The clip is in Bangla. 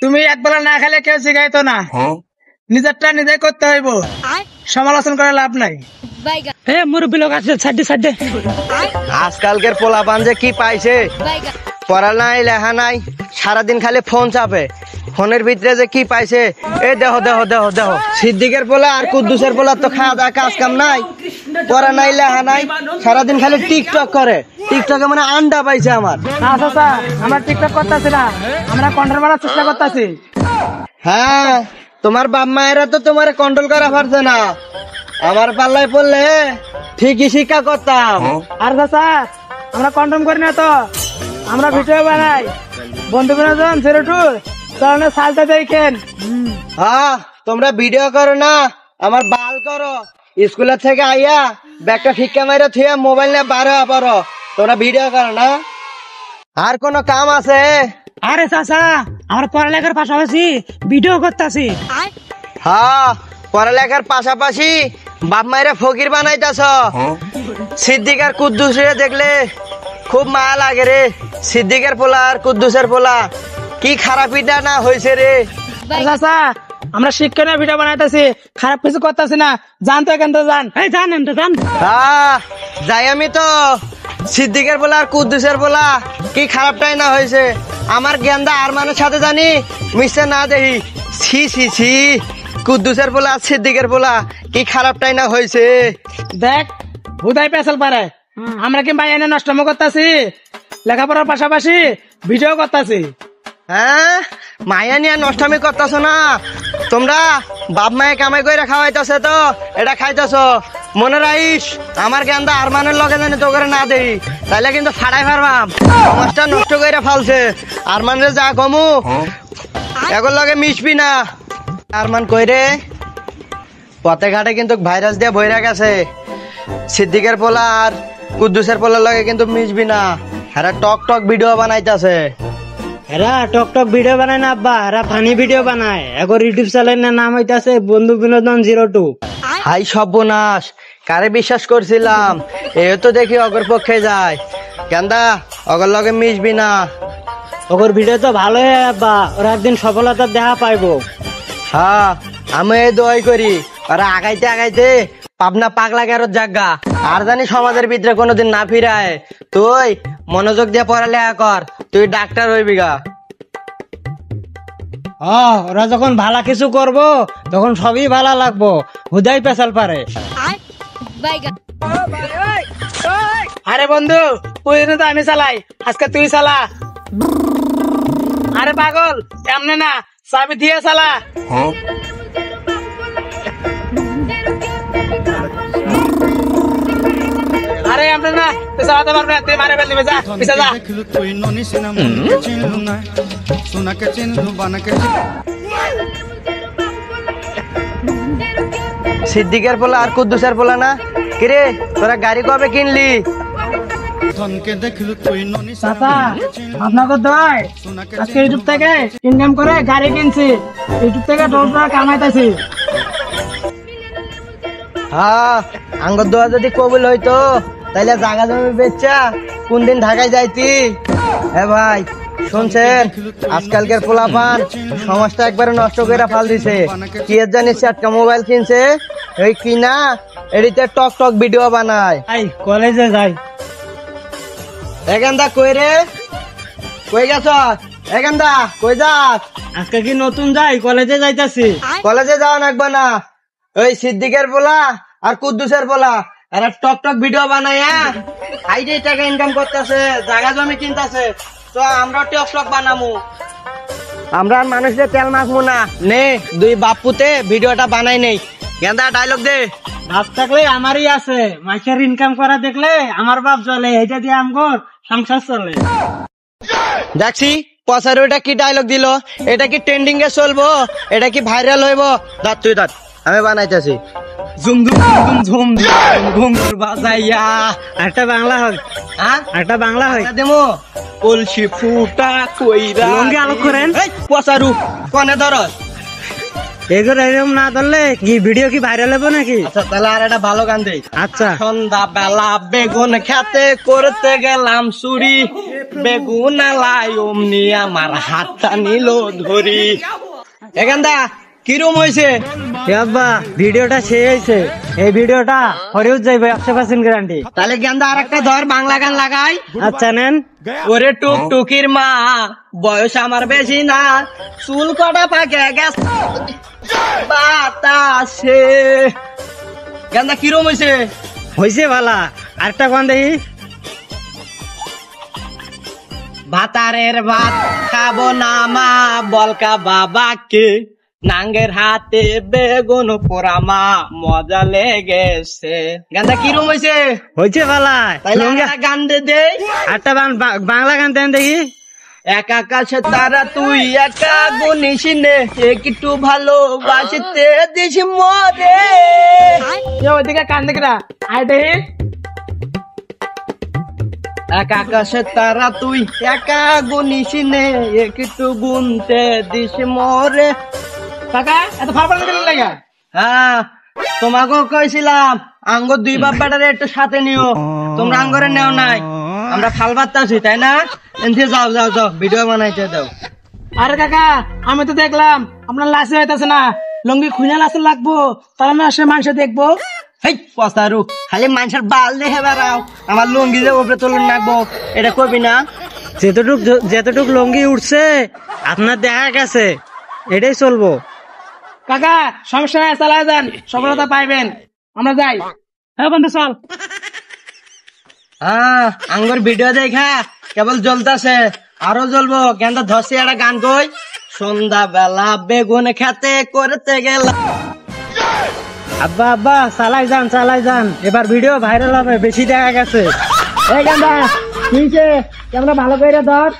তুমি একবেলা না খেলে কেউ শিখাইতো না, নিজেরটা নিজে করতে হইব, সমালোচনা করে লাভ নাই। মুরব্বী লোক আছে সাইডে সাইডে। আজকালকের পোলাপান যে কি পাইছে, পড়া নাই লেখা নাই, সারাদিন খালি ফোন চাপে, ফোনের ভিতরে যে কি পাইছে। এই দেখো দেখো দেখো দেখো, সিদ্দিকের পোলা আর কুদ্দুসের পোলা তো খাওয়া দাওয়া কাজ কাম নাই, পড়া নাই লেখা নাই, সারাদিন খালি টিকটক করে। টিকটকে মানে আন্ডা পাইছে আমার। আচ্ছা, আমরা টিকটক করতেছি না, আমরা কন্ট্রোল করার চেষ্টা করতেছি। হ্যাঁ, তোমার বাপ মায়েরা তো তোমার কন্ট্রোল করা পারছে না, আমার পাল্লায় পড়লে ঠিকই শিক্ষা করতাম। আর চাচা, আমরা কন্ট্রোল করি না তো, আমরা ভিডিও বানাই, বন্ধু বিনোদন সেরোটুর চলনে সালটা দেখেন। হ্যাঁ, তোমরা ভিডিও করো না, আমার বাল করো। স্কুলের থেকে আইয়া ব্যাগটা ফিক্কা মাইরা থুয়া মোবাইল নিয়ে বার হওয়া পারো, তোমরা ভিডিও করো না। আর কোনো কাম আছে? আরে চাচা, আমরা পড়ালেখার পাশাপাশি ভিডিও করতেছি। হ্যাঁ, পড়ালেখার পাশাপাশি বাপ মায়েরা ফকির বানাইতাছ। সিদ্দিক আর কুদ্দুসে দেখলে খুব মায়া লাগে রে। সিদ্দিকের পোলা আর কুদ্দুসের পোলা কি খারাপিটা না হয়েছে রে। চাচা, আমরা শিক্ষণীয় ভিডিও বানাইতেছি, খারাপ কিছু করতেছি না, জানতো কেন তো জান। এই জানেন তো জান। হ্যাঁ, যাই আমি তো। সিদ্দিকের পোলা আর কুদ্দুসের পোলা কি খারাপটাই না হয়েছে, আমার গেন্দা আর মানুষ সাথে জানি মিশে না দেখি। ছি ছি ছি, কুদ্দুসের পোলা আর সিদ্দিকের পোলা কি খারাপটাই না হয়েছে। দেখ, হুদাই পেছাল পারে, আমরা কি ভাই এনে নষ্ট করতেছি, লেখাপড়ার পাশাপাশি ভিডিও করতেছি। হ্যাঁ, মায়া নিয়ে নষ্টামি করতেছ না তোমরা। বাপ মায়ে কামাই করে খাওয়াইতেছে তো এটা খাইতেছ। মনে রাখিস, আমার গেন্দা আর মানের লগে জানি তো করে না দেই, তাইলে কিন্তু ফাড়াই ফারবাম। সমাজটা নষ্ট করে ফালছে। আর মানে যা কমু এখন লগে মিশবি না। আর মান কইরে পথে ঘাটে কিন্তু ভাইরাস দিয়ে বইরা গেছে। সিদ্দিকের পোলা আর কুদ্দুসের পোলার লগে কিন্তু মিশবি না, এরা টক টক ভিডিও বানাইতেছে। এরা টক টক ভিডিও বানায় না আব্বা, এরা ফানি ভিডিও বানায়। এখন ইউটিউব চ্যানেলের নাম হইতাছে বন্ধু বিনোদন 02। হাই সর্বনাশ, কারে বিশ্বাস করছিলাম, এ তো দেখি অগর পক্ষে যায়। কেন্দা অগর লগে মিশবি না। ওর ভিডিও তো ভালোই আব্বা, ওরা একদিন সফলতার দেখা পাইবো। হ্যাঁ, আমি এই দোয়াই করি, ওরা আগাইতে আগাইতে পাবনা পাগলা গেরোর জায়গা আর জানি সমাজের ভিতরে কোনোদিন না ফিরায়। তুই মনোযোগ দিয়ে পড়ালেখা কর, তুই ডাক্তার হইবি গা। ওরা যখন ভালো কিছু করব তখন সবই ভালো লাগবো, হুদাই পেছাল পারে। আরে বন্ধু, ওই তো আমি চালাই, আজকে তুই চালা। আরে পাগল, এমনি না, চাবি দিয়ে চালা। আরে এমনি না, তুই চালাতে পারবি না, তুই মারে ফেলবি, যা পিছা যা। সিদ্দিকের পোলা আর কুদ্দুসের পোলা না? কিরে তোরা গাড়ি কবে কিনলি? চাচা, আপনাকে দয় আজকে ইউটিউব থেকে ইনকাম করে গাড়ি কিনছি, ইউটিউব থেকে ডলার কামাইতেছি। হ্যাঁ, আঙ্গর দোয়া যদি কবুল হইতো তাইলে জায়গা জমি বেচা কোন দিন ঢাকায় যাইতি। হ্যাঁ ভাই, শুনছেন, আজকালকের পোলাপান সমাজটা একবারে নষ্ট করে ফাল দিছে। কি এর জানিস, একটা মোবাইল কিনছে, এই কিনা এডিতে টক টক ভিডিও বানায়। কলেজে যাই। এখানদা কই রে, কই গেছ? এখানদা কই যাস? আজকে কি নতুন যাই, কলেজে যাইতাছি। কলেজে যাওয়া লাগবে না, ওই সিদ্দিকের পোলা আর কুদ্দুসের পোলা এরা টক টক ভিডিও বানাইয়া আইডি টাকা ইনকাম করতেছে, জায়গা জমি কিনতেছে। তো আমরা টক টক বানামু, আমরা আর মানুষদের তেল মাখবো না। নে দুই বাপুতে ভিডিওটা বানাই নেই। গেন্দা ডায়লগ দে। বাপ থাকলে আমারই আছে, মাইকের ইনকাম করা দেখলে আমার বাপ চলে, এটা দিয়ে আমগর সংসার চলে। দেখছি পচার ওইটা কি ডায়লগ দিল, এটা কি ট্রেন্ডিং এ চলবো, এটা কি ভাইরাল হইব? দাঁত তুই দাঁত, আমি বানাইতেছি। ঝুম ঝুম ঝুম ঝুম বাজাইয়া। একটা বাংলা হয়, একটা বাংলা হয়। দেমো কলসি ফুটা কইরা লঙ্গি আলোক করেন। পচারু কনে ধরস এগুলো এরকম না ধরলে কি ভিডিও কি ভাইরাল হবে নাকি? আচ্ছা তাহলে আর একটা ভালো গান দেই। আচ্ছা সন্ধ্যা বেলা বেগুন খেতে করতে গেলাম চুরি, বেগুন আলাই অমনি আমার হাতটা নিল ধরি। এ গান্দা কিরম হয়েছে? আব্বা ভিডিওটা শেষ হয়েছে, এই ভিডিওটা হরিউজ যাইবে 100% গ্যারান্টি। তাহলে গেন্দা আর একটা ধর বাংলা গান লাগাই। আচ্ছা নেন। ওরে টুকটুকির মা বয়স আমার বেশি না, চুল কটা পাকে গেছে বাতাসে। গেন্দা কিরম হয়েছে? হয়েছে ভালা। আরেকটা গান দেখি। ভাতারের ভাত খাবো না মা বলকা বাবাকে, নাঙ্গের হাতে বেগুন পোড়া মা মজা লেগেছে। গানটা কিরম হয়েছে? হয়েছে ভালা। তাইলে একটা গান দে দে। আরেকটা বাংলা গান দেন দেখি। এক আকাশে তারা তুই একা গুনিস নে, একটু ভালোবাসতে দিস মরে। ওইদিকে কান দেখরা আয় দেখি। এক আকাশে তারা তুই একা গুনিস নে, একটু গুনতে দিস মরে। কাকা এত ফালফাল করে লাগা। হ্যাঁ তোমাকেও কইছিলাম আঙ্গুর দুই বাপ বেটারে একটু সাথে নিও, তোমরা আঙ্গুরে নেও নাই। আমরা ফাল বাত্তাছি তাই না? এনথে যাও যাও যাও ভিডিও বানাইতে দাও। আরে কাকা আমি তো দেখলাম আপনার লাশে হইতাছে না, লঙ্গি খুঁজে লাশে লাগবো, তাহলে না সে মানুষ দেখবো। হেই পস্তারু খালি মানুষের বাল দেখে বেড়াও, আমার লুঙ্গি যে উপরে তুলন রাখবো এটা কবি না? যেতটুক লঙ্গি উঠছে আপনার দেখা গেছে, এটাই চলবো। কাকা সমস্যা নাই, চালা যান, সফলতা পাইবেন। আমরা যাই। হ্যাঁ বন্ধু চল। হ্যাঁ আঙ্গুর ভিডিও দেখা কেবল জ্বলতাছে, আরো জ্বলবো। কেন ধসি একটা গান কই। সন্ধ্যা বেলা বেগুন খেতে করতে গেলাম। আব্বা আব্বা চালাই যান, এবার ভিডিও ভাইরাল হবে, বেশি দেখা গেছে। এই গান্দা নিচে ক্যামেরা ভালো করে ধর।